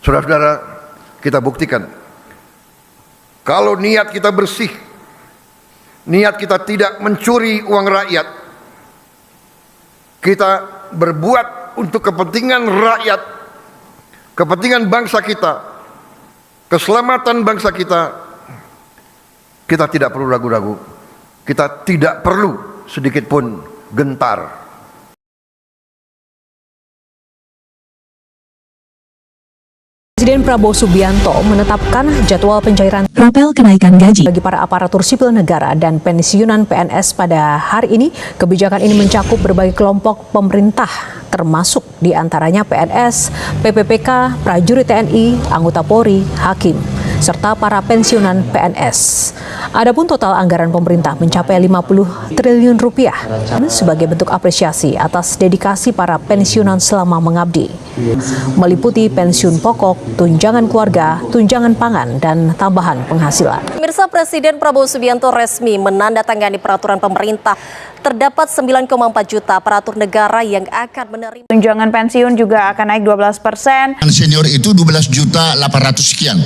Saudara-saudara, kita buktikan kalau niat kita bersih, niat kita tidak mencuri uang rakyat, kita berbuat untuk kepentingan rakyat, kepentingan bangsa kita, keselamatan bangsa kita, kita tidak perlu ragu-ragu, kita tidak perlu sedikit pun gentar. Presiden Prabowo Subianto menetapkan jadwal pencairan rapel kenaikan gaji bagi para aparatur sipil negara dan pensiunan PNS pada hari ini. Kebijakan ini mencakup berbagai kelompok pemerintah, termasuk diantaranya PNS, PPPK, prajurit TNI, anggota Polri, hakim, serta para pensiunan PNS. Adapun total anggaran pemerintah mencapai 50 triliun rupiah sebagai bentuk apresiasi atas dedikasi para pensiunan selama mengabdi, meliputi pensiun pokok, tunjangan keluarga, tunjangan pangan, dan tambahan penghasilan. Pemirsa, Presiden Prabowo Subianto resmi menandatangani peraturan pemerintah. Terdapat 9,4 juta aparatur negara yang akan menerima tunjangan pensiun juga akan naik 12%. Senior itu 12 juta 800 sekian.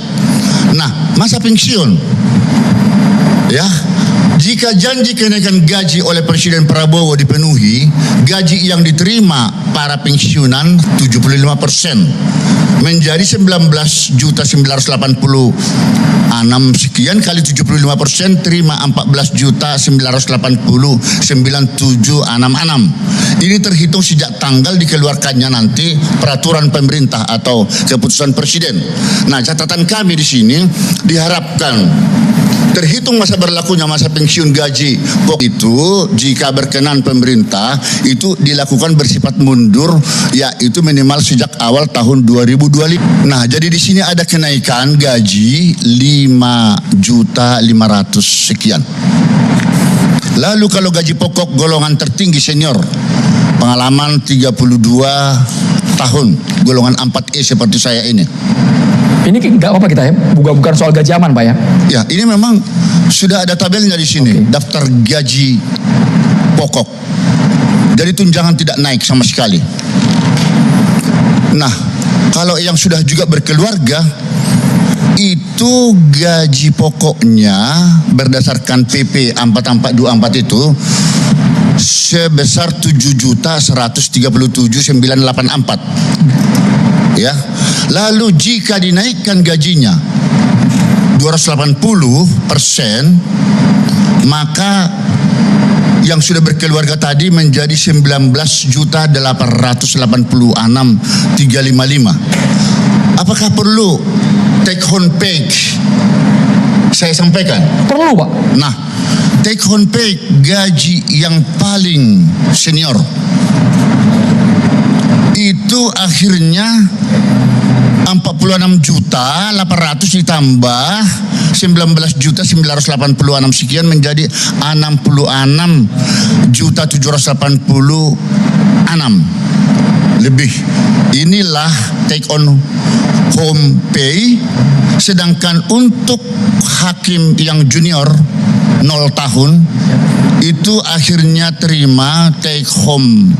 Nah, masa pensiun, ya, jika janji kenaikan gaji oleh Presiden Prabowo dipenuhi, gaji yang diterima para pensiunan 75% menjadi 19 juta 986 sekian kali 75% terima 14 juta 980,9766. Ini terhitung sejak tanggal dikeluarkannya nanti peraturan pemerintah atau keputusan Presiden. Nah, catatan kami di sini diharapkan terhitung masa berlakunya masa pensiun gaji pokok itu jika berkenan pemerintah itu dilakukan bersifat mundur, yaitu minimal sejak awal tahun 2025. Nah, jadi di sini ada kenaikan gaji 5.500.000 sekian. Lalu kalau gaji pokok golongan tertinggi senior, pengalaman 32 tahun, golongan 4E seperti saya ini. Ini nggak apa-apa kita ya, bukan soal gaji aman Pak ya? Ya, ini memang sudah ada tabelnya di sini, daftar gaji pokok. Jadi tunjangan tidak naik sama sekali. Nah, kalau yang sudah juga berkeluarga, itu gaji pokoknya berdasarkan PP 4424 itu sebesar 7.137.984. Ya, lalu jika dinaikkan gajinya 280%, maka yang sudah berkeluarga tadi menjadi 19.886.355. Apakah perlu take home pay? Saya sampaikan. Perlu Pak. Nah, take home pay gaji yang paling senior itu akhirnya 46 juta 800 ditambah 19 juta 986 sekian menjadi 66 juta 786 lebih. Inilah take on home pay. Sedangkan untuk hakim yang junior 0 tahun itu akhirnya terima take home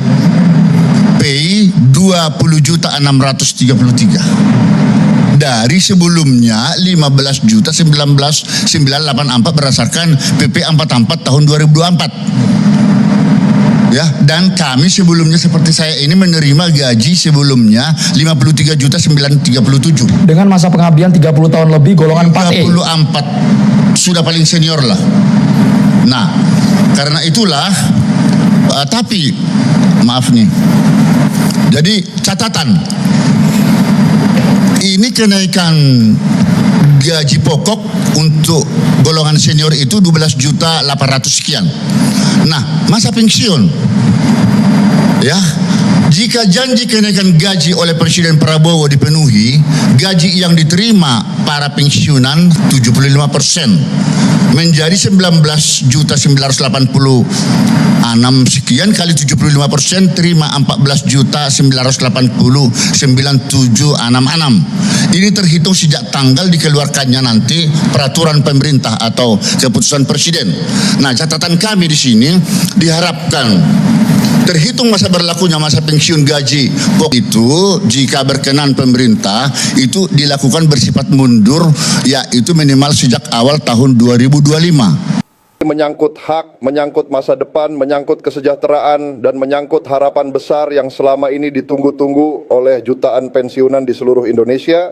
pay 20.633 dari sebelumnya 15.19.984 berdasarkan PP 44 tahun 2024. Ya, dan kami sebelumnya seperti saya ini menerima gaji sebelumnya 53.937 dengan masa pengabdian 30 tahun lebih golongan 4E. 34 sudah paling senior lah. Nah, karena itulah tapi maaf nih. Jadi catatan, ini kenaikan gaji pokok untuk golongan senior itu 12 juta 800 sekian. Nah, masa pensiun, ya, jika janji kenaikan gaji oleh Presiden Prabowo dipenuhi, gaji yang diterima para pensiunan 75% menjadi 19.986.000 sekian kali 75% terima 14.980.9766. Ini terhitung sejak tanggal dikeluarkannya nanti peraturan pemerintah atau keputusan Presiden. Nah, catatan kami di sini diharapkan terhitung masa berlakunya masa pensiun gaji pokok itu jika berkenan pemerintah itu dilakukan bersifat mundur, yaitu minimal sejak awal tahun 2025. Menyangkut hak, menyangkut masa depan, menyangkut kesejahteraan, dan menyangkut harapan besar yang selama ini ditunggu-tunggu oleh jutaan pensiunan di seluruh Indonesia.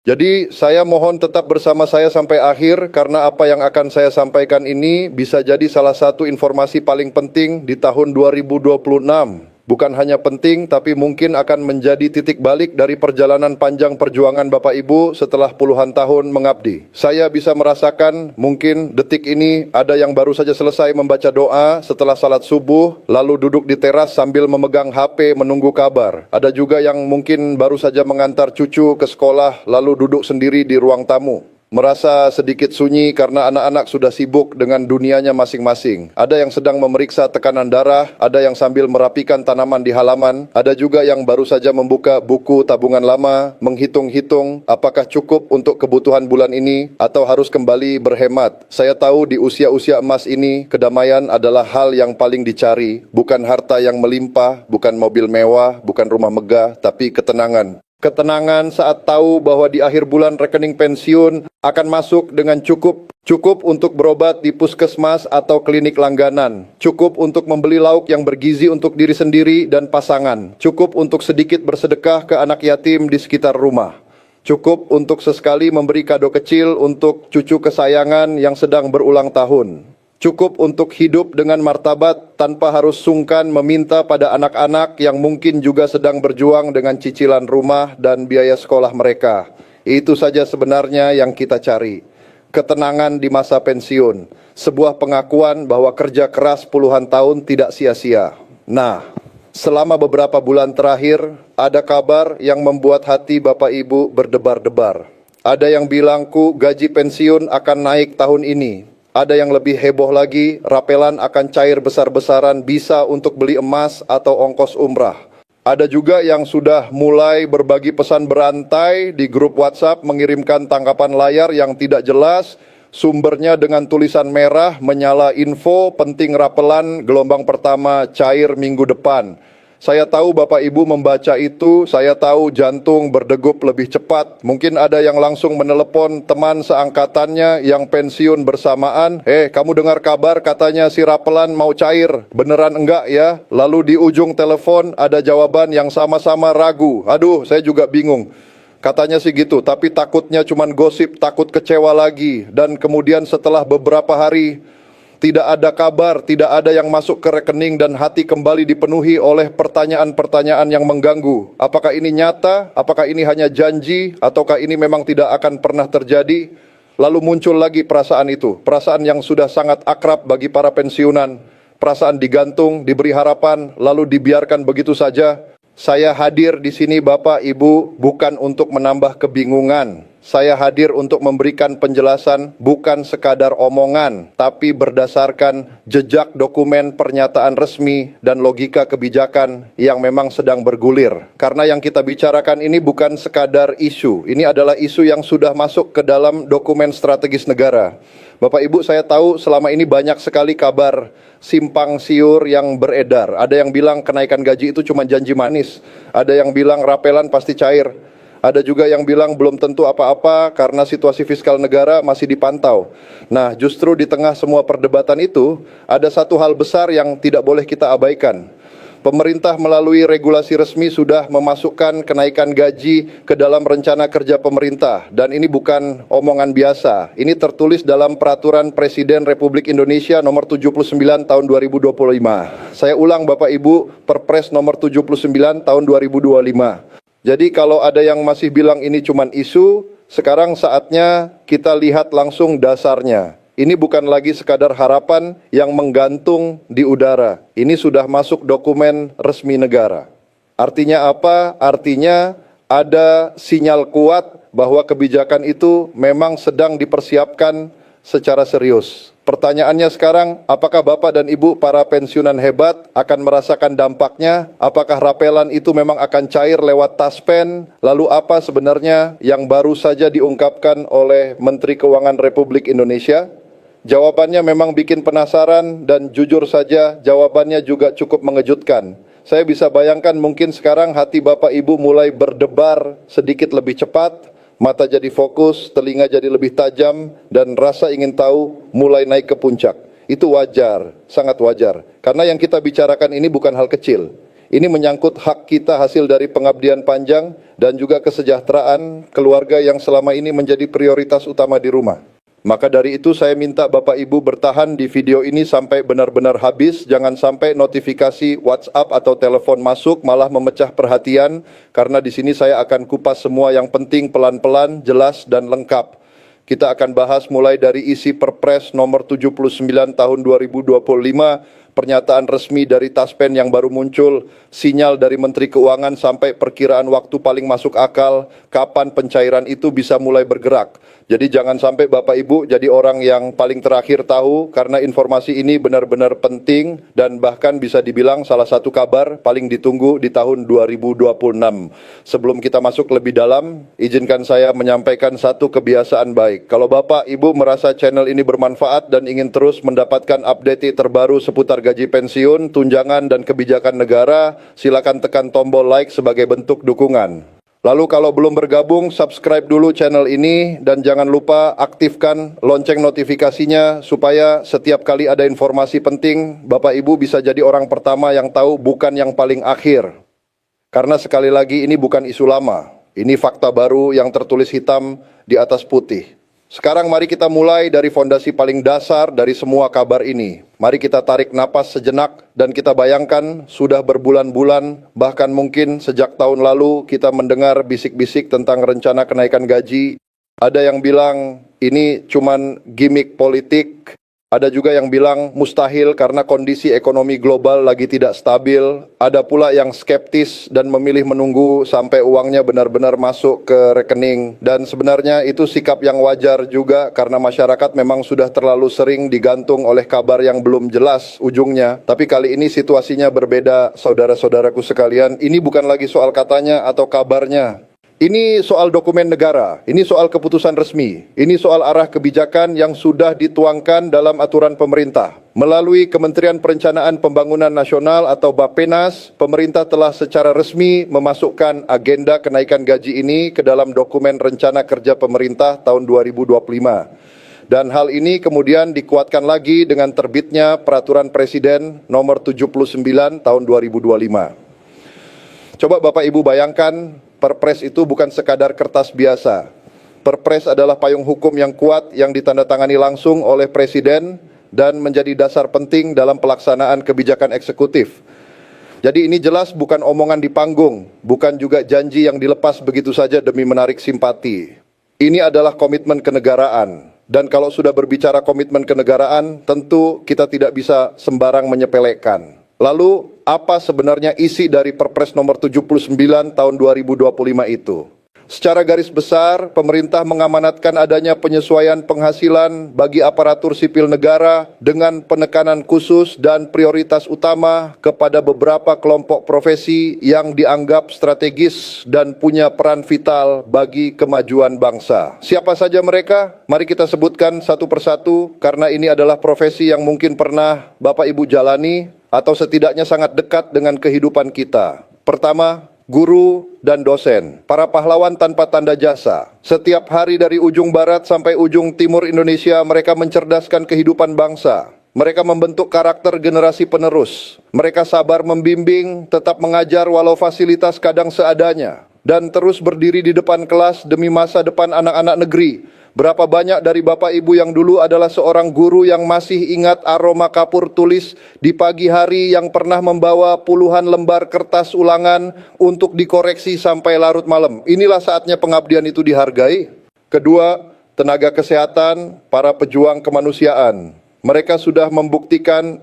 Jadi saya mohon tetap bersama saya sampai akhir, karena apa yang akan saya sampaikan ini bisa jadi salah satu informasi paling penting di tahun 2026. Bukan hanya penting, tapi mungkin akan menjadi titik balik dari perjalanan panjang perjuangan Bapak Ibu setelah puluhan tahun mengabdi. Saya bisa merasakan mungkin detik ini ada yang baru saja selesai membaca doa setelah salat subuh, lalu duduk di teras sambil memegang HP menunggu kabar. Ada juga yang mungkin baru saja mengantar cucu ke sekolah, lalu duduk sendiri di ruang tamu. Merasa sedikit sunyi karena anak-anak sudah sibuk dengan dunianya masing-masing. Ada yang sedang memeriksa tekanan darah, ada yang sambil merapikan tanaman di halaman, ada juga yang baru saja membuka buku tabungan lama, menghitung-hitung apakah cukup untuk kebutuhan bulan ini atau harus kembali berhemat. Saya tahu di usia-usia emas ini, kedamaian adalah hal yang paling dicari, bukan harta yang melimpah, bukan mobil mewah, bukan rumah megah, tapi ketenangan. Ketenangan saat tahu bahwa di akhir bulan rekening pensiun akan masuk dengan cukup untuk berobat di puskesmas atau klinik langganan, cukup untuk membeli lauk yang bergizi untuk diri sendiri dan pasangan, cukup untuk sedikit bersedekah ke anak yatim di sekitar rumah, cukup untuk sesekali memberi kado kecil untuk cucu kesayangan yang sedang berulang tahun. Cukup untuk hidup dengan martabat tanpa harus sungkan meminta pada anak-anak yang mungkin juga sedang berjuang dengan cicilan rumah dan biaya sekolah mereka. Itu saja sebenarnya yang kita cari. Ketenangan di masa pensiun. Sebuah pengakuan bahwa kerja keras puluhan tahun tidak sia-sia. Nah, selama beberapa bulan terakhir, ada kabar yang membuat hati Bapak Ibu berdebar-debar. Ada yang bilangku gaji pensiun akan naik tahun ini. Ada yang lebih heboh lagi, rapelan akan cair besar-besaran bisa untuk beli emas atau ongkos umrah. Ada juga yang sudah mulai berbagi pesan berantai di grup WhatsApp mengirimkan tangkapan layar yang tidak jelas, sumbernya dengan tulisan merah menyala info penting rapelan gelombang pertama cair minggu depan. Saya tahu Bapak Ibu membaca itu, saya tahu jantung berdegup lebih cepat. Mungkin ada yang langsung menelepon teman seangkatannya yang pensiun bersamaan. Kamu dengar kabar katanya si rapelan mau cair, beneran enggak ya? Lalu di ujung telepon ada jawaban yang sama-sama ragu. Aduh, saya juga bingung. Katanya sih gitu, tapi takutnya cuman gosip, takut kecewa lagi. Dan kemudian setelah beberapa hari tidak ada kabar, tidak ada yang masuk ke rekening dan hati kembali dipenuhi oleh pertanyaan-pertanyaan yang mengganggu. Apakah ini nyata? Apakah ini hanya janji? Ataukah ini memang tidak akan pernah terjadi? Lalu muncul lagi perasaan itu. Perasaan yang sudah sangat akrab bagi para pensiunan. Perasaan digantung, diberi harapan, lalu dibiarkan begitu saja. Saya hadir di sini Bapak Ibu bukan untuk menambah kebingungan. Saya hadir untuk memberikan penjelasan bukan sekadar omongan, tapi berdasarkan jejak dokumen pernyataan resmi dan logika kebijakan yang memang sedang bergulir. Karena yang kita bicarakan ini bukan sekadar isu, ini adalah isu yang sudah masuk ke dalam dokumen strategis negara. Bapak Ibu, saya tahu selama ini banyak sekali kabar simpang siur yang beredar. Ada yang bilang kenaikan gaji itu cuma janji manis, ada yang bilang rapelan pasti cair. Ada juga yang bilang belum tentu apa-apa karena situasi fiskal negara masih dipantau. Nah, justru di tengah semua perdebatan itu, ada satu hal besar yang tidak boleh kita abaikan. Pemerintah melalui regulasi resmi sudah memasukkan kenaikan gaji ke dalam rencana kerja pemerintah. Dan ini bukan omongan biasa. Ini tertulis dalam Peraturan Presiden Republik Indonesia nomor 79 tahun 2025. Saya ulang Bapak Ibu, Perpres nomor 79 tahun 2025. Jadi kalau ada yang masih bilang ini cuma isu, sekarang saatnya kita lihat langsung dasarnya. Ini bukan lagi sekadar harapan yang menggantung di udara. Ini sudah masuk dokumen resmi negara. Artinya apa? Artinya ada sinyal kuat bahwa kebijakan itu memang sedang dipersiapkan secara serius. Pertanyaannya sekarang, apakah Bapak dan Ibu para pensiunan hebat akan merasakan dampaknya? Apakah rapelan itu memang akan cair lewat taspen? Lalu apa sebenarnya yang baru saja diungkapkan oleh Menteri Keuangan Republik Indonesia? Jawabannya memang bikin penasaran dan jujur saja jawabannya juga cukup mengejutkan. Saya bisa bayangkan mungkin sekarang hati Bapak Ibu mulai berdebar sedikit lebih cepat, mata jadi fokus, telinga jadi lebih tajam, dan rasa ingin tahu mulai naik ke puncak. Itu wajar, sangat wajar. Karena yang kita bicarakan ini bukan hal kecil. Ini menyangkut hak kita hasil dari pengabdian panjang dan juga kesejahteraan keluarga yang selama ini menjadi prioritas utama di rumah. Maka dari itu saya minta Bapak Ibu bertahan di video ini sampai benar-benar habis. Jangan sampai notifikasi WhatsApp atau telepon masuk malah memecah perhatian. Karena di sini saya akan kupas semua yang penting pelan-pelan, jelas dan lengkap. Kita akan bahas mulai dari isi Perpres nomor 79 tahun 2025, pernyataan resmi dari Taspen yang baru muncul, sinyal dari Menteri Keuangan sampai perkiraan waktu paling masuk akal, kapan pencairan itu bisa mulai bergerak. Jadi jangan sampai Bapak Ibu jadi orang yang paling terakhir tahu, karena informasi ini benar-benar penting dan bahkan bisa dibilang salah satu kabar paling ditunggu di tahun 2026. Sebelum kita masuk lebih dalam, izinkan saya menyampaikan satu kebiasaan baik. Kalau Bapak Ibu merasa channel ini bermanfaat dan ingin terus mendapatkan update terbaru seputar gaji pensiun, tunjangan dan kebijakan negara, silakan tekan tombol like sebagai bentuk dukungan. Lalu kalau belum bergabung, subscribe dulu channel ini dan jangan lupa aktifkan lonceng notifikasinya supaya setiap kali ada informasi penting, Bapak Ibu bisa jadi orang pertama yang tahu, bukan yang paling akhir. Karena sekali lagi ini bukan isu lama, ini fakta baru yang tertulis hitam di atas putih. Sekarang mari kita mulai dari fondasi paling dasar dari semua kabar ini. Mari kita tarik napas sejenak dan kita bayangkan sudah berbulan-bulan, bahkan mungkin sejak tahun lalu kita mendengar bisik-bisik tentang rencana kenaikan gaji. Ada yang bilang ini cuman gimmick politik. Ada juga yang bilang mustahil karena kondisi ekonomi global lagi tidak stabil. Ada pula yang skeptis dan memilih menunggu sampai uangnya benar-benar masuk ke rekening. Dan sebenarnya itu sikap yang wajar juga karena masyarakat memang sudah terlalu sering digantung oleh kabar yang belum jelas ujungnya. Tapi kali ini situasinya berbeda, saudara-saudaraku sekalian. Ini bukan lagi soal katanya atau kabarnya. Ini soal dokumen negara, ini soal keputusan resmi, ini soal arah kebijakan yang sudah dituangkan dalam aturan pemerintah. Melalui Kementerian Perencanaan Pembangunan Nasional atau Bappenas, pemerintah telah secara resmi memasukkan agenda kenaikan gaji ini ke dalam dokumen rencana kerja pemerintah tahun 2025. Dan hal ini kemudian dikuatkan lagi dengan terbitnya Peraturan Presiden nomor 79 tahun 2025. Coba Bapak Ibu bayangkan, Perpres itu bukan sekadar kertas biasa. Perpres adalah payung hukum yang kuat yang ditandatangani langsung oleh Presiden dan menjadi dasar penting dalam pelaksanaan kebijakan eksekutif. Jadi ini jelas bukan omongan di panggung, bukan juga janji yang dilepas begitu saja demi menarik simpati. Ini adalah komitmen kenegaraan. Dan kalau sudah berbicara komitmen kenegaraan, tentu kita tidak bisa sembarang menyepelekan. Lalu, apa sebenarnya isi dari Perpres nomor 79 tahun 2025 itu? Secara garis besar, pemerintah mengamanatkan adanya penyesuaian penghasilan bagi aparatur sipil negara dengan penekanan khusus dan prioritas utama kepada beberapa kelompok profesi yang dianggap strategis dan punya peran vital bagi kemajuan bangsa. Siapa saja mereka? Mari kita sebutkan satu persatu karena ini adalah profesi yang mungkin pernah Bapak Ibu jalani atau setidaknya sangat dekat dengan kehidupan kita. Pertama, guru dan dosen, para pahlawan tanpa tanda jasa. Setiap hari dari ujung barat sampai ujung timur Indonesia, mereka mencerdaskan kehidupan bangsa. Mereka membentuk karakter generasi penerus. Mereka sabar membimbing, tetap mengajar walau fasilitas kadang seadanya. Dan terus berdiri di depan kelas demi masa depan anak-anak negeri. Berapa banyak dari Bapak Ibu yang dulu adalah seorang guru yang masih ingat aroma kapur tulis di pagi hari yang pernah membawa puluhan lembar kertas ulangan untuk dikoreksi sampai larut malam. Inilah saatnya pengabdian itu dihargai. Kedua, tenaga kesehatan, para pejuang kemanusiaan. Mereka sudah membuktikan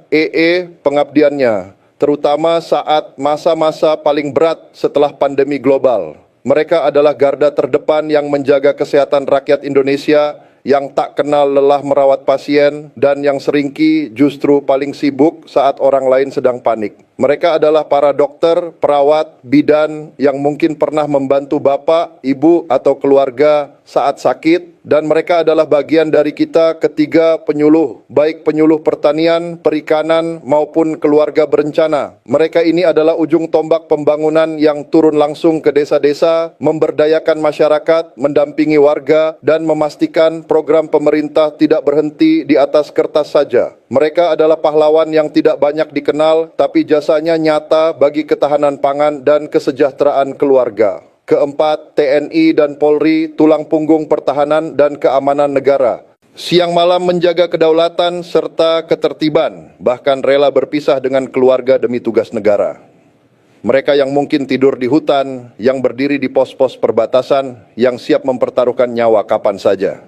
pengabdiannya, terutama saat masa-masa paling berat setelah pandemi global. Mereka adalah garda terdepan yang menjaga kesehatan rakyat Indonesia, yang tak kenal lelah merawat pasien, dan yang seringki justru paling sibuk saat orang lain sedang panik. Mereka adalah para dokter, perawat, bidan yang mungkin pernah membantu bapak, ibu, atau keluarga saat sakit, dan mereka adalah bagian dari kita ketiga penyuluh, baik penyuluh pertanian, perikanan, maupun keluarga berencana. Mereka ini adalah ujung tombak pembangunan yang turun langsung ke desa-desa, memberdayakan masyarakat, mendampingi warga, dan memastikan program pemerintah tidak berhenti di atas kertas saja. Mereka adalah pahlawan yang tidak banyak dikenal, tapi jasanya nyata bagi ketahanan pangan dan kesejahteraan keluarga. Keempat, TNI dan Polri, tulang punggung pertahanan dan keamanan negara. Siang malam menjaga kedaulatan serta ketertiban, bahkan rela berpisah dengan keluarga demi tugas negara. Mereka yang mungkin tidur di hutan, yang berdiri di pos-pos perbatasan, yang siap mempertaruhkan nyawa kapan saja.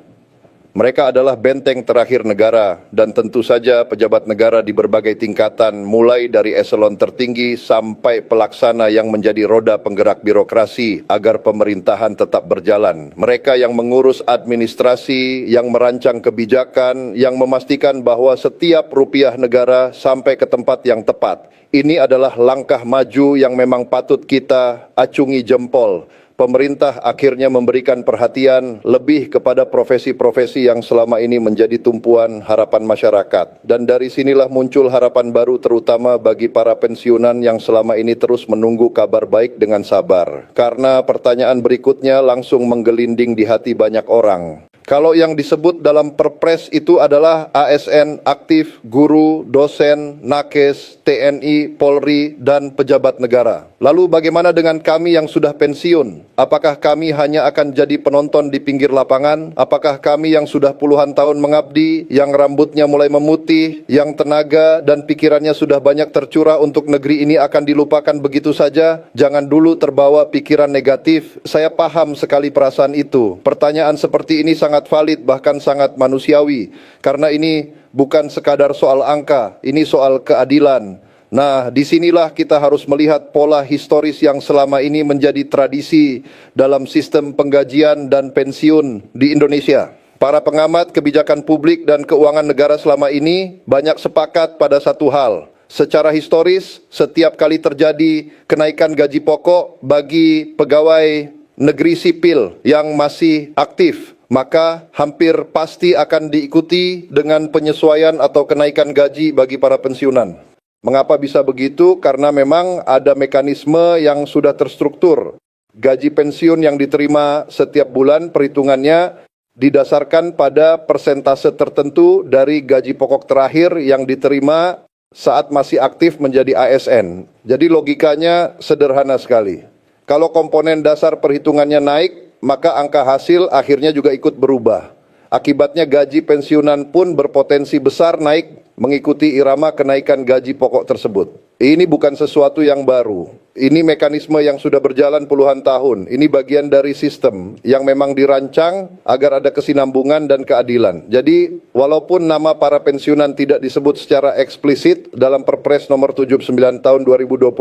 Mereka adalah benteng terakhir negara, dan tentu saja pejabat negara di berbagai tingkatan, mulai dari eselon tertinggi sampai pelaksana yang menjadi roda penggerak birokrasi agar pemerintahan tetap berjalan. Mereka yang mengurus administrasi, yang merancang kebijakan, yang memastikan bahwa setiap rupiah negara sampai ke tempat yang tepat. Ini adalah langkah maju yang memang patut kita acungi jempol. Pemerintah akhirnya memberikan perhatian lebih kepada profesi-profesi yang selama ini menjadi tumpuan harapan masyarakat. Dan dari sinilah muncul harapan baru terutama bagi para pensiunan yang selama ini terus menunggu kabar baik dengan sabar. Karena pertanyaan berikutnya langsung menggelinding di hati banyak orang. Kalau yang disebut dalam Perpres itu adalah ASN aktif, guru, dosen, nakes, TNI, Polri, dan pejabat negara. Lalu bagaimana dengan kami yang sudah pensiun? Apakah kami hanya akan jadi penonton di pinggir lapangan? Apakah kami yang sudah puluhan tahun mengabdi, yang rambutnya mulai memutih, yang tenaga dan pikirannya sudah banyak tercurah untuk negeri ini akan dilupakan begitu saja? Jangan dulu terbawa pikiran negatif. Saya paham sekali perasaan itu. Pertanyaan seperti ini sangat valid, bahkan sangat manusiawi, karena ini bukan sekadar soal angka, ini soal keadilan. Nah, disinilah kita harus melihat pola historis yang selama ini menjadi tradisi dalam sistem penggajian dan pensiun di Indonesia. Para pengamat kebijakan publik dan keuangan negara selama ini banyak sepakat pada satu hal. Secara historis, setiap kali terjadi kenaikan gaji pokok bagi pegawai negeri sipil yang masih aktif, maka hampir pasti akan diikuti dengan penyesuaian atau kenaikan gaji bagi para pensiunan. Mengapa bisa begitu? Karena memang ada mekanisme yang sudah terstruktur. Gaji pensiun yang diterima setiap bulan perhitungannya didasarkan pada persentase tertentu dari gaji pokok terakhir yang diterima saat masih aktif menjadi ASN. Jadi logikanya sederhana sekali. Kalau komponen dasar perhitungannya naik, maka angka hasil akhirnya juga ikut berubah. Akibatnya gaji pensiunan pun berpotensi besar naik mengikuti irama kenaikan gaji pokok tersebut. Ini bukan sesuatu yang baru. Ini mekanisme yang sudah berjalan puluhan tahun. Ini bagian dari sistem yang memang dirancang agar ada kesinambungan dan keadilan. Jadi, walaupun nama para pensiunan tidak disebut secara eksplisit dalam Perpres nomor 79 tahun 2025,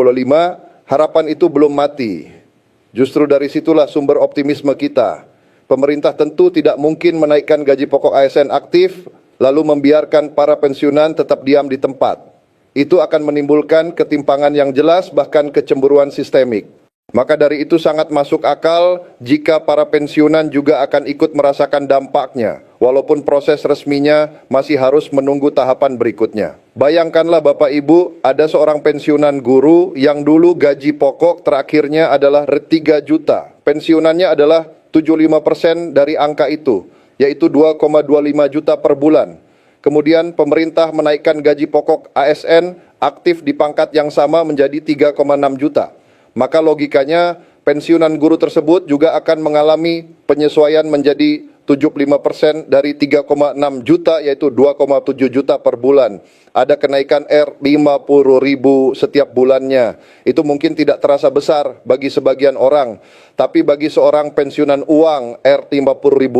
harapan itu belum mati. Justru dari situlah sumber optimisme kita. Pemerintah tentu tidak mungkin menaikkan gaji pokok ASN aktif, lalu membiarkan para pensiunan tetap diam di tempat. Itu akan menimbulkan ketimpangan yang jelas, bahkan kecemburuan sistemik. Maka dari itu sangat masuk akal jika para pensiunan juga akan ikut merasakan dampaknya, walaupun proses resminya masih harus menunggu tahapan berikutnya. Bayangkanlah Bapak Ibu, ada seorang pensiunan guru yang dulu gaji pokok terakhirnya adalah 3 juta. Pensiunannya adalah 75% dari angka itu, yaitu 2,25 juta per bulan. Kemudian pemerintah menaikkan gaji pokok ASN aktif di pangkat yang sama menjadi 3,6 juta. Maka logikanya pensiunan guru tersebut juga akan mengalami penyesuaian menjadi 75% dari 3,6 juta, yaitu 2,7 juta per bulan. Ada kenaikan R50.000 setiap bulannya. Itu mungkin tidak terasa besar bagi sebagian orang, tapi bagi seorang pensiunan uang R50.000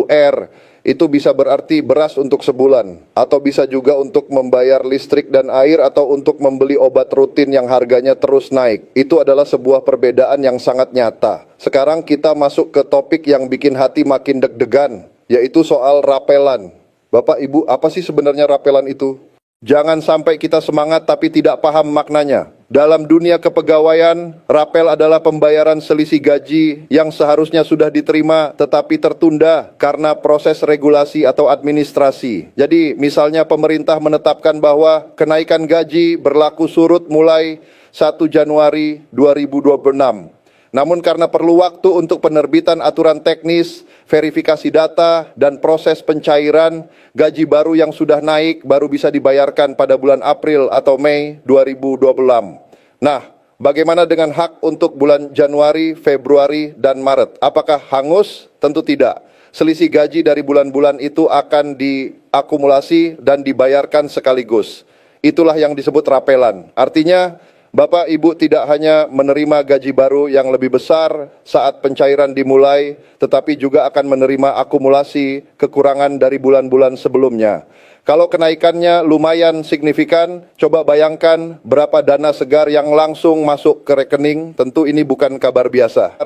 itu bisa berarti beras untuk sebulan, atau bisa juga untuk membayar listrik dan air, atau untuk membeli obat rutin yang harganya terus naik. Itu adalah sebuah perbedaan yang sangat nyata. Sekarang kita masuk ke topik yang bikin hati makin deg-degan, yaitu soal rapelan. Bapak Ibu, apa sih sebenarnya rapelan itu? Jangan sampai kita semangat tapi tidak paham maknanya. Dalam dunia kepegawaian, rapel adalah pembayaran selisih gaji yang seharusnya sudah diterima tetapi tertunda karena proses regulasi atau administrasi. Jadi misalnya pemerintah menetapkan bahwa kenaikan gaji berlaku surut mulai 1 Januari 2026. Namun karena perlu waktu untuk penerbitan aturan teknis, verifikasi data, dan proses pencairan, gaji baru yang sudah naik baru bisa dibayarkan pada bulan April atau Mei 2026. Nah, bagaimana dengan hak untuk bulan Januari, Februari, dan Maret? Apakah hangus? Tentu tidak. Selisih gaji dari bulan-bulan itu akan diakumulasi dan dibayarkan sekaligus. Itulah yang disebut rapelan. Artinya, Bapak Ibu tidak hanya menerima gaji baru yang lebih besar saat pencairan dimulai, tetapi juga akan menerima akumulasi kekurangan dari bulan-bulan sebelumnya. Kalau kenaikannya lumayan signifikan, coba bayangkan berapa dana segar yang langsung masuk ke rekening. Tentu ini bukan kabar biasa.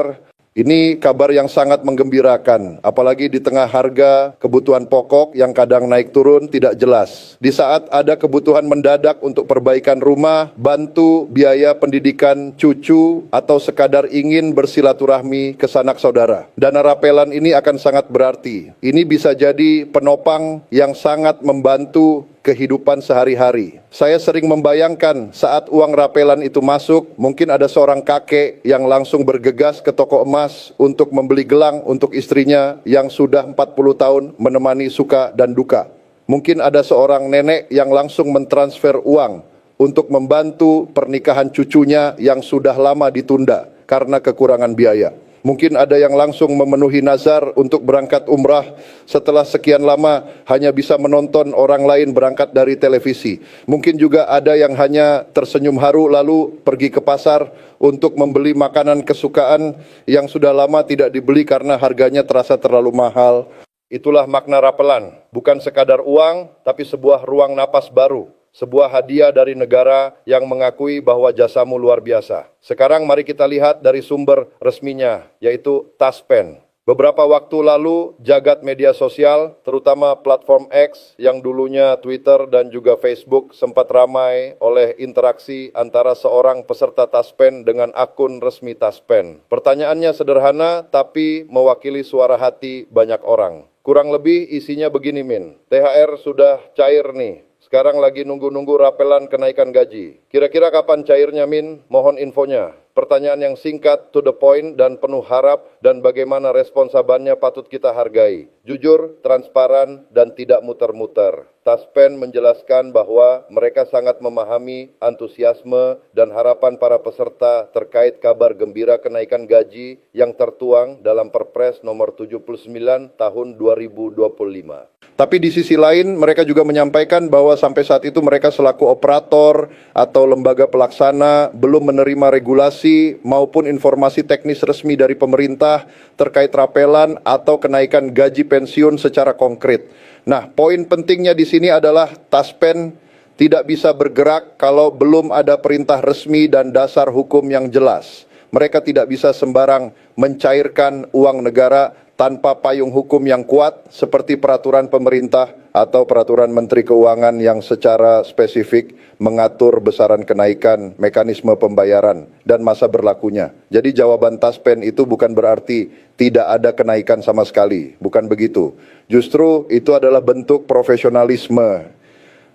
Ini kabar yang sangat menggembirakan, apalagi di tengah harga kebutuhan pokok yang kadang naik turun tidak jelas. Di saat ada kebutuhan mendadak untuk perbaikan rumah, bantu biaya pendidikan cucu, atau sekadar ingin bersilaturahmi ke sanak saudara. Dana rapelan ini akan sangat berarti. Ini bisa jadi penopang yang sangat membantu kehidupan sehari-hari. Saya sering membayangkan saat uang rapelan itu masuk, mungkin ada seorang kakek yang langsung bergegas ke toko emas untuk membeli gelang untuk istrinya yang sudah 40 tahun menemani suka dan duka. Mungkin ada seorang nenek yang langsung mentransfer uang untuk membantu pernikahan cucunya yang sudah lama ditunda karena kekurangan biaya. Mungkin ada yang langsung memenuhi nazar untuk berangkat umrah setelah sekian lama hanya bisa menonton orang lain berangkat dari televisi. Mungkin juga ada yang hanya tersenyum haru lalu pergi ke pasar untuk membeli makanan kesukaan yang sudah lama tidak dibeli karena harganya terasa terlalu mahal. Itulah makna rapelan, bukan sekadar uang, tapi sebuah ruang napas baru. Sebuah hadiah dari negara yang mengakui bahwa jasamu luar biasa. Sekarang mari kita lihat dari sumber resminya, yaitu Taspen. Beberapa waktu lalu, jagat media sosial, terutama platform X yang dulunya Twitter dan juga Facebook, sempat ramai oleh interaksi antara seorang peserta Taspen dengan akun resmi Taspen. Pertanyaannya sederhana, tapi mewakili suara hati banyak orang. Kurang lebih isinya begini, Min. THR sudah cair nih. Sekarang lagi nunggu-nunggu rapelan kenaikan gaji. Kira-kira kapan cairnya, Min? Mohon infonya. Pertanyaan yang singkat, to the point, dan penuh harap, dan bagaimana respon sabannya patut kita hargai. Jujur, transparan, dan tidak muter-muter. Taspen menjelaskan bahwa mereka sangat memahami antusiasme dan harapan para peserta terkait kabar gembira kenaikan gaji yang tertuang dalam Perpres nomor 79 tahun 2025. Tapi di sisi lain mereka juga menyampaikan bahwa sampai saat itu mereka selaku operator atau lembaga pelaksana belum menerima regulasi maupun informasi teknis resmi dari pemerintah terkait rapelan atau kenaikan gaji pensiun secara konkret. Nah, poin pentingnya di sini adalah Taspen tidak bisa bergerak kalau belum ada perintah resmi dan dasar hukum yang jelas. Mereka tidak bisa sembarang mencairkan uang negara tanpa payung hukum yang kuat seperti peraturan pemerintah atau peraturan Menteri Keuangan yang secara spesifik mengatur besaran kenaikan, mekanisme pembayaran, dan masa berlakunya. Jadi jawaban Taspen itu bukan berarti tidak ada kenaikan sama sekali, bukan begitu. Justru itu adalah bentuk profesionalisme.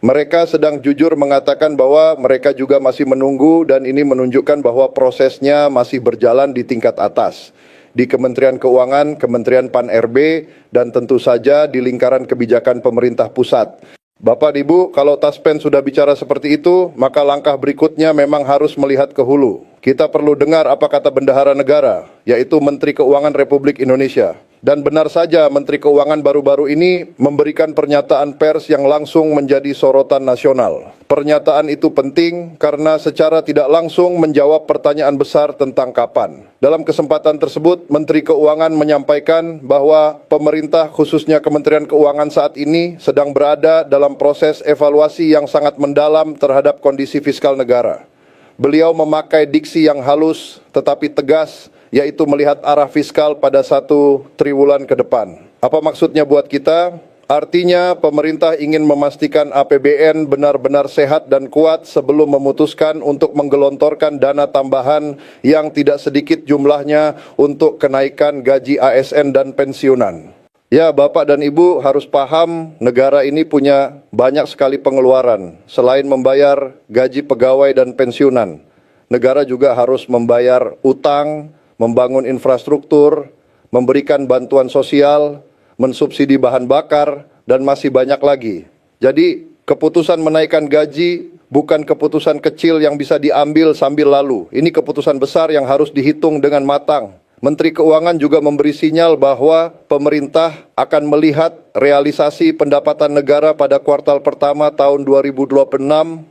Mereka sedang jujur mengatakan bahwa mereka juga masih menunggu dan ini menunjukkan bahwa prosesnya masih berjalan di tingkat atas. Di Kementerian Keuangan, Kementerian Pan-RB, dan tentu saja di lingkaran kebijakan pemerintah pusat. Bapak Ibu, kalau Taspen sudah bicara seperti itu, maka langkah berikutnya memang harus melihat ke hulu. Kita perlu dengar apa kata Bendahara Negara, yaitu Menteri Keuangan Republik Indonesia. Dan benar saja Menteri Keuangan baru-baru ini memberikan pernyataan pers yang langsung menjadi sorotan nasional. Pernyataan itu penting karena secara tidak langsung menjawab pertanyaan besar tentang kapan. Dalam kesempatan tersebut, Menteri Keuangan menyampaikan bahwa pemerintah khususnya Kementerian Keuangan saat ini sedang berada dalam proses evaluasi yang sangat mendalam terhadap kondisi fiskal negara. Beliau memakai diksi yang halus tetapi tegas, yaitu melihat arah fiskal pada 1 triwulan ke depan. Apa maksudnya buat kita? Artinya pemerintah ingin memastikan APBN benar-benar sehat dan kuat sebelum memutuskan untuk menggelontorkan dana tambahan yang tidak sedikit jumlahnya untuk kenaikan gaji ASN dan pensiunan. Ya, Bapak dan Ibu harus paham negara ini punya banyak sekali pengeluaran. Selain membayar gaji pegawai dan pensiunan, negara juga harus membayar utang, membangun infrastruktur, memberikan bantuan sosial, mensubsidi bahan bakar, dan masih banyak lagi. Jadi, keputusan menaikkan gaji bukan keputusan kecil yang bisa diambil sambil lalu. Ini keputusan besar yang harus dihitung dengan matang. Menteri Keuangan juga memberi sinyal bahwa pemerintah akan melihat realisasi pendapatan negara pada kuartal pertama tahun 2026,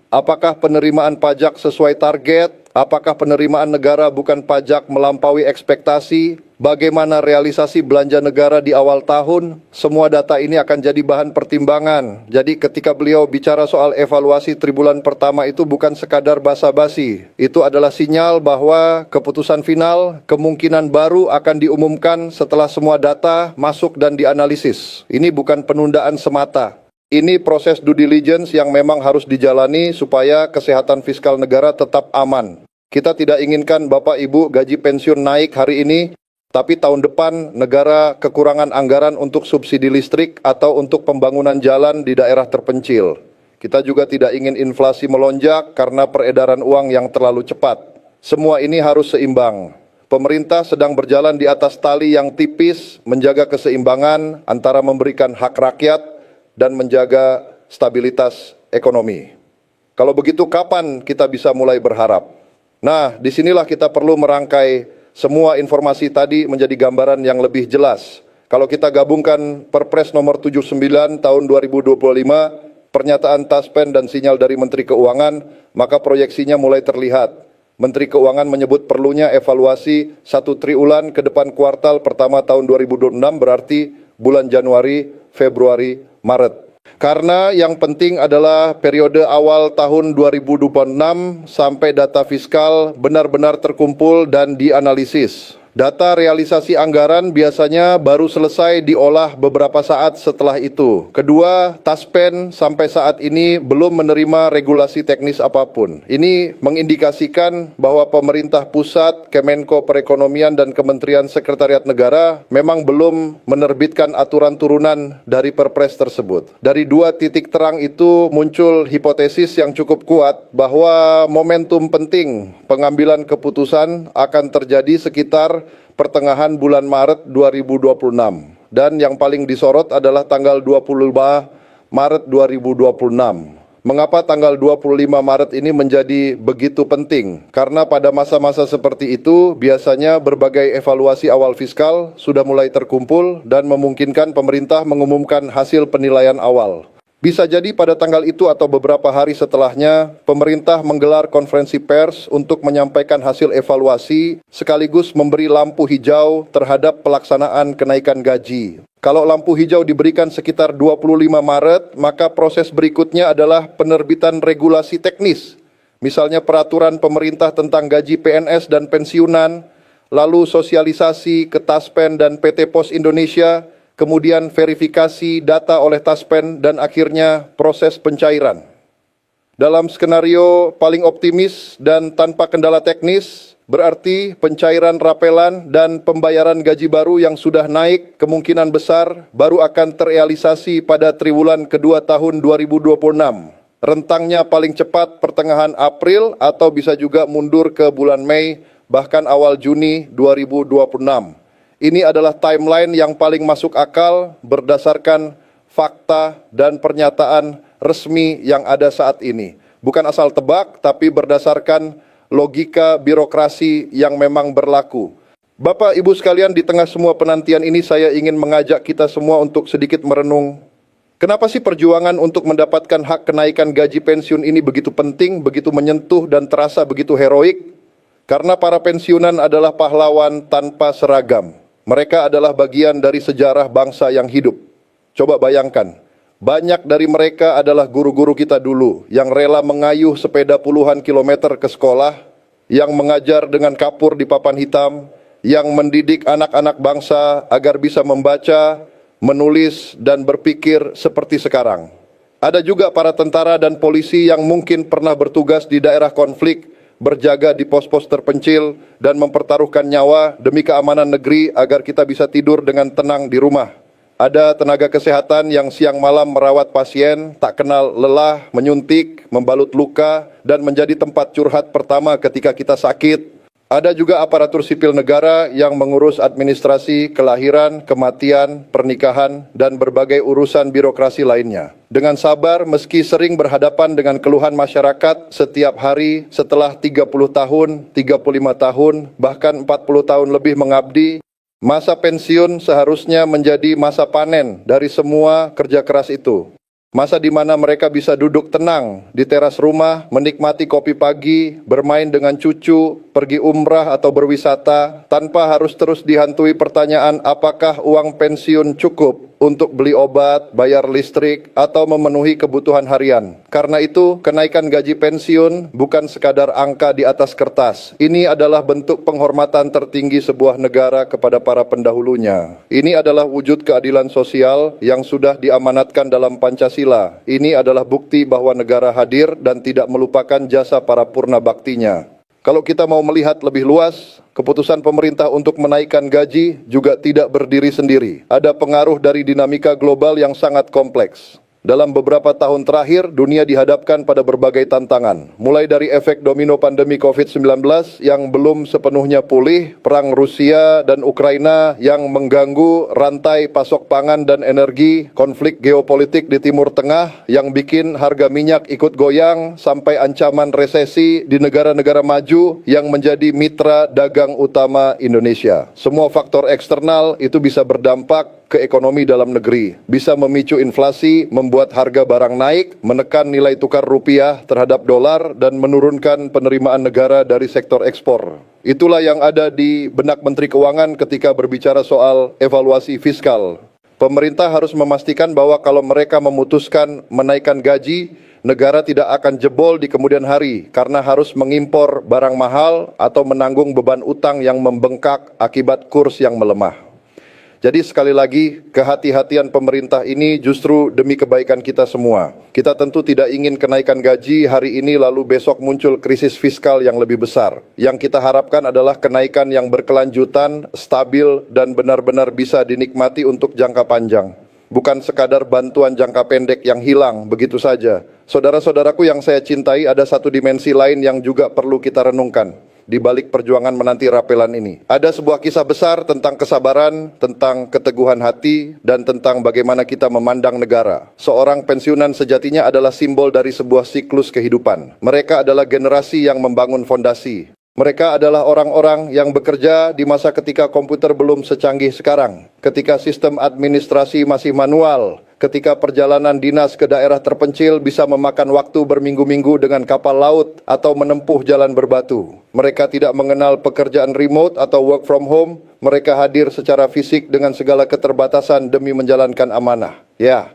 apakah penerimaan pajak sesuai target, apakah penerimaan negara bukan pajak melampaui ekspektasi, bagaimana realisasi belanja negara di awal tahun. Semua data ini akan jadi bahan pertimbangan. Jadi ketika beliau bicara soal evaluasi triwulan pertama itu bukan sekadar basa-basi. Itu adalah sinyal bahwa keputusan final kemungkinan baru akan diumumkan setelah semua data masuk dan dianalisis. Ini bukan penundaan semata. Ini proses due diligence yang memang harus dijalani supaya kesehatan fiskal negara tetap aman. Kita tidak inginkan Bapak Ibu gaji pensiun naik hari ini, tapi tahun depan negara kekurangan anggaran untuk subsidi listrik atau untuk pembangunan jalan di daerah terpencil. Kita juga tidak ingin inflasi melonjak karena peredaran uang yang terlalu cepat. Semua ini harus seimbang. Pemerintah sedang berjalan di atas tali yang tipis, menjaga keseimbangan antara memberikan hak rakyat dan menjaga stabilitas ekonomi. Kalau begitu, kapan kita bisa mulai berharap? Nah, disinilah kita perlu merangkai semua informasi tadi menjadi gambaran yang lebih jelas. Kalau kita gabungkan Perpres nomor 79 tahun 2025, pernyataan Taspen dan sinyal dari Menteri Keuangan, maka proyeksinya mulai terlihat. Menteri Keuangan menyebut perlunya evaluasi 1 triwulan ke depan kuartal pertama tahun 2026, berarti bulan Januari, Februari, Maret. Karena yang penting adalah periode awal tahun 2026 sampai data fiskal benar-benar terkumpul dan dianalisis. Data realisasi anggaran biasanya baru selesai diolah beberapa saat setelah itu. Kedua, Taspen sampai saat ini belum menerima regulasi teknis apapun. Ini mengindikasikan bahwa pemerintah pusat, Kemenko Perekonomian dan Kementerian Sekretariat Negara memang belum menerbitkan aturan turunan dari Perpres tersebut. Dari dua titik terang itu muncul hipotesis yang cukup kuat bahwa momentum penting pengambilan keputusan akan terjadi sekitar pertengahan bulan Maret 2026. Dan yang paling disorot adalah tanggal 25 Maret 2026. Mengapa tanggal 25 Maret ini menjadi begitu penting? Karena pada masa-masa seperti itu biasanya berbagai evaluasi awal fiskal sudah mulai terkumpul dan memungkinkan pemerintah mengumumkan hasil penilaian awal. Bisa jadi pada tanggal itu atau beberapa hari setelahnya, pemerintah menggelar konferensi pers untuk menyampaikan hasil evaluasi sekaligus memberi lampu hijau terhadap pelaksanaan kenaikan gaji. Kalau lampu hijau diberikan sekitar 25 Maret, maka proses berikutnya adalah penerbitan regulasi teknis. Misalnya peraturan pemerintah tentang gaji PNS dan pensiunan, lalu sosialisasi ke Taspen dan PT Pos Indonesia, kemudian verifikasi data oleh Taspen, dan akhirnya proses pencairan. Dalam skenario paling optimis dan tanpa kendala teknis, berarti pencairan rapelan dan pembayaran gaji baru yang sudah naik kemungkinan besar baru akan terrealisasi pada triwulan kedua tahun 2026. Rentangnya paling cepat pertengahan April atau bisa juga mundur ke bulan Mei, bahkan awal Juni 2026. Ini adalah timeline yang paling masuk akal berdasarkan fakta dan pernyataan resmi yang ada saat ini. Bukan asal tebak, tapi berdasarkan logika birokrasi yang memang berlaku. Bapak, Ibu sekalian, di tengah semua penantian ini saya ingin mengajak kita semua untuk sedikit merenung. Kenapa sih perjuangan untuk mendapatkan hak kenaikan gaji pensiun ini begitu penting, begitu menyentuh dan terasa begitu heroik? Karena para pensiunan adalah pahlawan tanpa seragam. Mereka adalah bagian dari sejarah bangsa yang hidup. Coba bayangkan, banyak dari mereka adalah guru-guru kita dulu yang rela mengayuh sepeda puluhan kilometer ke sekolah, yang mengajar dengan kapur di papan hitam, yang mendidik anak-anak bangsa agar bisa membaca, menulis, dan berpikir seperti sekarang. Ada juga para tentara dan polisi yang mungkin pernah bertugas di daerah konflik, berjaga di pos-pos terpencil, dan mempertaruhkan nyawa demi keamanan negeri agar kita bisa tidur dengan tenang di rumah. Ada tenaga kesehatan yang siang malam merawat pasien, tak kenal lelah, menyuntik, membalut luka, dan menjadi tempat curhat pertama ketika kita sakit. Ada juga aparatur sipil negara yang mengurus administrasi, kelahiran, kematian, pernikahan, dan berbagai urusan birokrasi lainnya. Dengan sabar, meski sering berhadapan dengan keluhan masyarakat setiap hari setelah 30 tahun, 35 tahun, bahkan 40 tahun lebih mengabdi, masa pensiun seharusnya menjadi masa panen dari semua kerja keras itu. Masa di mana mereka bisa duduk tenang di teras rumah, menikmati kopi pagi, bermain dengan cucu, pergi umrah atau berwisata, tanpa harus terus dihantui pertanyaan apakah uang pensiun cukup untuk beli obat, bayar listrik, atau memenuhi kebutuhan harian. Karena itu, kenaikan gaji pensiun bukan sekadar angka di atas kertas. Ini adalah bentuk penghormatan tertinggi sebuah negara kepada para pendahulunya. Ini adalah wujud keadilan sosial yang sudah diamanatkan dalam Pancasila. Ini adalah bukti bahwa negara hadir dan tidak melupakan jasa para purna baktinya. Kalau kita mau melihat lebih luas, keputusan pemerintah untuk menaikkan gaji juga tidak berdiri sendiri. Ada pengaruh dari dinamika global yang sangat kompleks. Dalam beberapa tahun terakhir, dunia dihadapkan pada berbagai tantangan. Mulai dari efek domino pandemi COVID-19 yang belum sepenuhnya pulih, perang Rusia dan Ukraina yang mengganggu rantai pasok pangan dan energi, konflik geopolitik di Timur Tengah yang bikin harga minyak ikut goyang, sampai ancaman resesi di negara-negara maju yang menjadi mitra dagang utama Indonesia. Semua faktor eksternal itu bisa berdampak ke ekonomi dalam negeri, bisa memicu inflasi, membuat harga barang naik, menekan nilai tukar rupiah terhadap dolar, dan menurunkan penerimaan negara dari sektor ekspor. Itulah yang ada di benak Menteri Keuangan ketika berbicara soal evaluasi fiskal. Pemerintah harus memastikan bahwa kalau mereka memutuskan menaikkan gaji, negara tidak akan jebol di kemudian hari karena harus mengimpor barang mahal atau menanggung beban utang yang membengkak akibat kurs yang melemah. Jadi sekali lagi, kehati-hatian pemerintah ini justru demi kebaikan kita semua. Kita tentu tidak ingin kenaikan gaji hari ini lalu besok muncul krisis fiskal yang lebih besar. Yang kita harapkan adalah kenaikan yang berkelanjutan, stabil, dan benar-benar bisa dinikmati untuk jangka panjang. Bukan sekadar bantuan jangka pendek yang hilang begitu saja. Saudara-saudaraku yang saya cintai, ada satu dimensi lain yang juga perlu kita renungkan di balik perjuangan menanti rapelan ini. Ada sebuah kisah besar tentang kesabaran, tentang keteguhan hati, dan tentang bagaimana kita memandang negara. Seorang pensiunan sejatinya adalah simbol dari sebuah siklus kehidupan. Mereka adalah generasi yang membangun fondasi. Mereka adalah orang-orang yang bekerja di masa ketika komputer belum secanggih sekarang, ketika sistem administrasi masih manual, ketika perjalanan dinas ke daerah terpencil bisa memakan waktu berminggu-minggu dengan kapal laut atau menempuh jalan berbatu. Mereka tidak mengenal pekerjaan remote atau work from home. Mereka hadir secara fisik dengan segala keterbatasan demi menjalankan amanah. Ya,